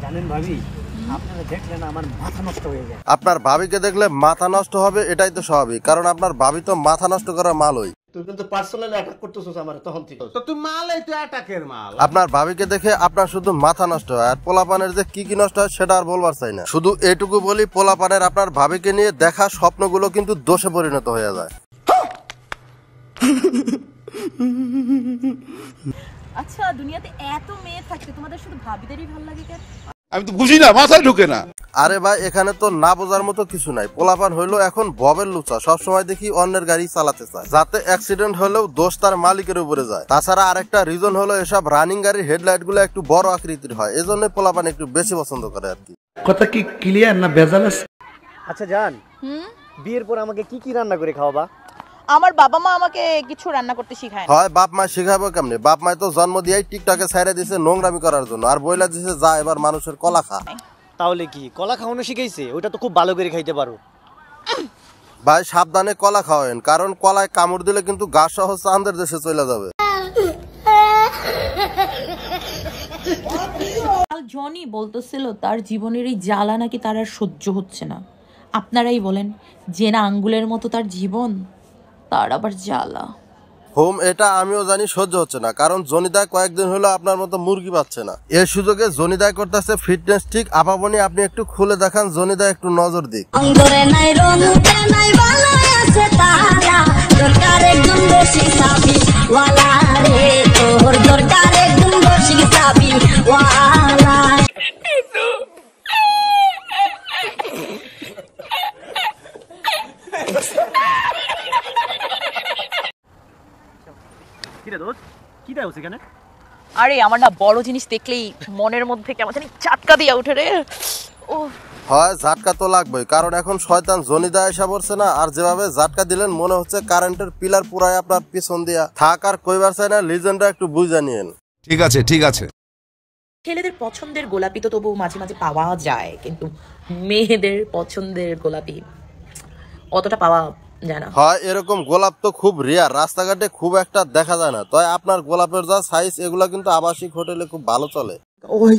জানেন ভাবি, আপনারা দেখলে না আমার মাথা নষ্ট হয়ে যায়। আপনার ভাবিকে দেখলে মাথা নষ্ট হবে, এটাই তো স্বাভাবিক, কারণ আপনার ভাবি তো মাথা নষ্ট করার মালই। তুই কিন্তু পার্সোনালি অ্যাটাক করতেছিস আমার তখন থেকে। তো তুই মালই তো অ্যাটাকের মাল। আপনার ভাবিকে দেখে আপনার শুধু মাথা নষ্ট হয়, আর পোলাপানের যে কি নষ্ট হয় সেটা আর বলবার চাই না। শুধু এটুকু বলি, পোলাপানের আপনার ভাবিকে নিয়ে দেখা স্বপ্নগুলো কিন্তু দোষে পরিণত হয়ে যায়। আচ্ছা, দুনিয়াতে এত মেয়ে থাকতে তোমাদের শুধু ভাবিদেরই ভালো লাগে কেন? আমি তো বুঝি না, মাথায় ঢুকে না। আরে ভাই, এখানে তো না বোঝার মতো কিছু নাই। পোলাপান হইলো এখন ববের লুচা, সবসময় দেখি অন্যের গাড়ি চালাতে চায়, যাতে অ্যাক্সিডেন্ট হলেও দোষ তার মালিকের উপরে যায়। তাছাড়া আরেকটা রিজন হলো এসব রানিং গাড়ির হেডলাইট গুলো একটু বড় আকৃতির হয়, এজন্য পোলাপান একটু বেশি পছন্দ করে আর কি। কথা কি ক্লিয়ার না ভেজাল আছে? আচ্ছা জান, বিয়ের পর আমাকে কি রান্না করে খাওয়াবা? আমার বাবা মা আমাকে কিছু রান্না করতে শিখায় না। হয় বাপ মা শিখাবো কেমনে? বাপ মাই তো জন্ম দিয়েই টিকটকে ছাইড়া দিছে নোংরামি করার জন্য, আর বইলা দিছে যা এবার মানুষের কলা খা। তাহলে কি কলা খাওয়ানো শিখাইছে? ওইটা তো খুব ভালো করে খাইতে পারো। ভাই সাবধানে কলা খাওয়েন, কারণ কলায় কামড় দিলে কিন্তু গা সহ চাঁদের দেশে চলে যাবে। জনি বলতেছিল তার জীবনের এই জ্বালা নাকি তার আর সহ্য হচ্ছে না। আপনারাই বলেন, যে না আঙ্গুলের মতো তার জীবন, তার আবার জ্বালা। হোম, এটা আমিও জানি সহ্য হচ্ছে না, কারণ জনিদায় কয়েকদিন হলো আপনার মতো মুরগি পাচ্ছে না। এর সুযোগে জনিদায় করতেছে ফিটনেস ঠিক। আপাবনি আপনি একটু খুলে দেখান, জনিদায় একটু নজর দিক। আরে আমার না বড় জিনিস দেখলেই মনের মধ্যে কেমন জানি চাটকা দিয়া উঠে রে। ও হয়, ঝাটকা তো লাগবেই, কারণ এখন শয়তান জনিদা এসে পড়ছে না। আর যেভাবে ঝাটকা দিলেন মনে হচ্ছে কারেন্টের পিলার পুরাই আপনার পিছন দিয়া। থাক আর কইবার চাই না, লিজেন্ডরা একটু বুঝা নিয়েন। ঠিক আছে, ঠিক আছে। ছেলেদের পছন্দের গোলাপি তো তবু মাঝে মাঝে পাওয়া যায়, কিন্তু মেয়েদের পছন্দের গোলাপি অতটা পাওয়া যায় না। হয়, এরকম গোলাপ তো খুব রেয়ার, রাস্তাঘাটে খুব একটা দেখা যায় না। তাই আপনার গোলাপের যা সাইজ, এগুলা কিন্তু আবাসিক হোটেলে খুব ভালো চলে। ওহ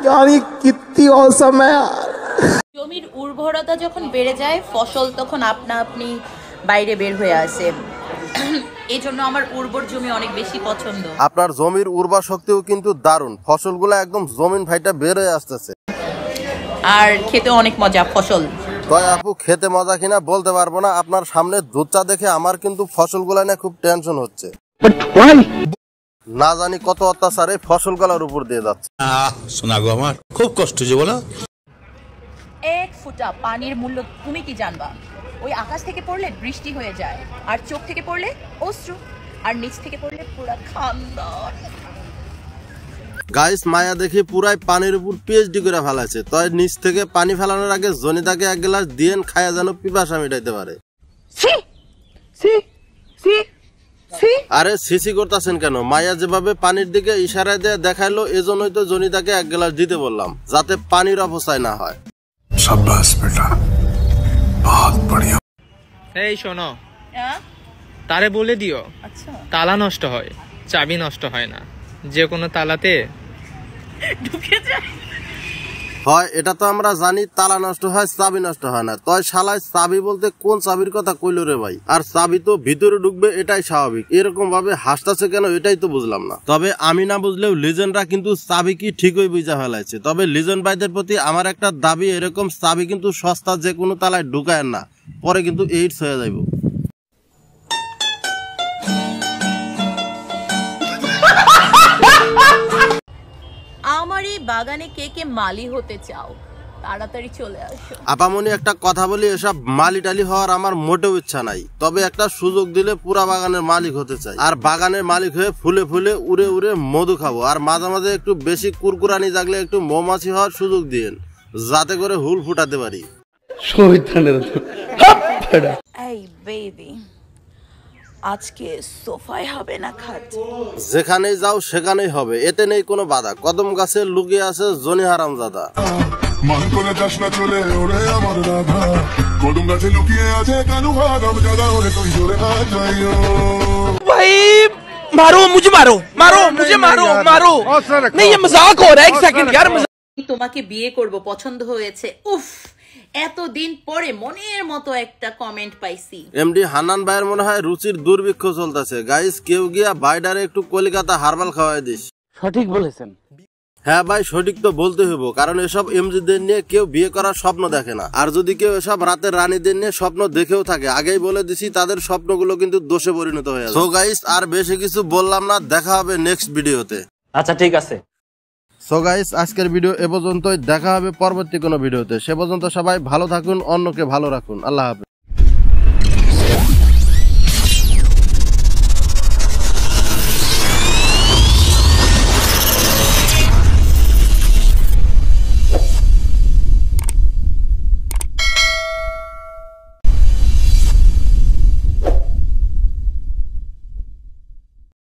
यार ये कितनी औसम है यार। জমির উর্বরতা যখন বেড়ে যায়, ফসল তখন আপনা আপনি বাইরে বের হয়ে আসে। এই জন্য আমার উর্বর জমি অনেক বেশি পছন্দ। আপনার জমির উর্বর শক্তিও কিন্তু দারুণ, ফসলগুলো একদম জমিন ফাইটা বের হয়ে আসতেছে, আর খেতে অনেক মজা ফসল। তাই আপু খেতে মজা কিনা বলতে পারবো না। আপনার সামনে দুধ চা দেখে আমার কিন্তু ফসলগুলো নিয়ে খুব টেনশন হচ্ছে। না জানি কত অত্যাচার এই ফসলগুলোর উপর দিয়ে যাচ্ছে। শোনা গো, আমার খুব কষ্ট যে বলো। এক ফোঁটা পানির মূল্য তুমি কি জানবা? ওই আকাশ থেকে পড়লে বৃষ্টি হয়ে যায়, আর চোখ থেকে পড়লে অশ্রু, আর নিচ থেকে পড়লে পুরা খান্দার। গাইস, মায়া দেখি পুরাই পানির উপর পিএইচডি করে ফেলাছে। তাই নিচ থেকে পানি ফেলানোর আগে জনিতাকে এক গ্লাস দিয়েন, খায়া যেন পিপাসা মিটাইতে পারে। আরে সিসি করতেছেন কেন? মায়া যেভাবে পানির দিকে ইশারা দিয়ে দেখাইলো, এজন্যই তো জনিতাকে এক গ্লাস দিতে বললাম, যাতে পানির অপচয় না হয়। शाबाश बेटा, बहुत बढ़िया। এই শোনো, তারে বলে দিও আচ্ছা, তালা নষ্ট হয়, চাবি নষ্ট হয় না, যে কোনো তালাতে ঢুকে যায়। হয়, এটা তো আমরা জানি, তালা নষ্ট হয় চাবি নষ্ট হয় না। তয় শালায় চাবি বলতে কোন চাবির কথা কইলো রে ভাই? আর চাবি তো ভিতরে ঢুকবে, এটাই স্বাভাবিক। এরকম ভাবে হাসতেছে কেন, এটাই তো বুঝলাম না। তবে আমি না বুঝলেও লিজেন্ডরা কিন্তু চাবি কি ঠিকই বুঝা ফেলাইছে। তবে লিজেন্ড ভাইদের প্রতি আমার একটা দাবি, এরকম চাবি কিন্তু সস্তা যে কোনো তালায় ঢুকায় না, পরে কিন্তু এইডস হয়ে যাইব। আমার এই বাগানে কে কে মালি হতে চাও, তাড়াতাড়ি চলে আসো। আপামনি একটা কথা বলি, এসব মালি টালি হওয়ার আমার মোটেও ইচ্ছা নাই। তবে একটা সুযোগ দিলে পুরা বাগানের মালিক হতে চাই, আর বাগানের মালিক হয়ে ফুলে ফুলে উড়ে উড়ে মধু খাবো। আর মাঝে মাঝে একটু বেশি কুরকুরানি জাগলে একটু মৌমাছি হওয়ার সুযোগ দিয়েন, যাতে করে হুল ফুটাতে পারি। এই বেবি, আজকে সোফায় হবে না খাট? যেখানেই যাও সেখানেই হবে, এতে নেই কোনো বাধা। কদম গাছে লুকিয়ে আছে জনি হারামজাদা। মান করে যাস না চলে ওরে আমার রাধা, কদম গাছে লুকিয়ে আছে কানু হারামজাদা, ওরে তুই জোরে হাত যাইও। भाई मारो मुझे मारो मारो मुझे मारो मारो नहीं ये मजाक हो रहा है एक सेकंड यार তোমাকে বিয়ে করব পছন্দ হয়েছে উফ এতদিন পরে মনের মতো একটা কমেন্ট পাইছি এমডি হান্নান ভাইয়ের মনে হয় রুচির দুর্ভিক্ষ চলতেছে গাইস কেউ গিয়া বাইডারে একটু কলিকাতা হারবাল খাওয়াই দিস সঠিক বলেছেন হ্যাঁ ভাই সঠিক তো বলতে হইব কারণ এসব এমজিদের নিয়ে কেউ বিয়ে করার স্বপ্ন দেখে না আর যদি কেউ এসব রাতের রানীদের নিয়ে স্বপ্ন দেখেও থাকে আগেই বলে দিছি তাদের স্বপ্নগুলো কিন্তু দোষে পরিণত হয়ে যাবে সো গাইস আর বেশি কিছু বললাম না দেখা হবে নেক্সট ভিডিওতে আচ্ছা ঠিক আছে সো গাইস আজকের ভিডিও এ পর্যন্তই দেখা হবে পরবর্তী কোনো ভিডিওতে সে পর্যন্ত সবাই ভালো থাকুন অন্যকে ভালো রাখুন আল্লাহ হাফেজ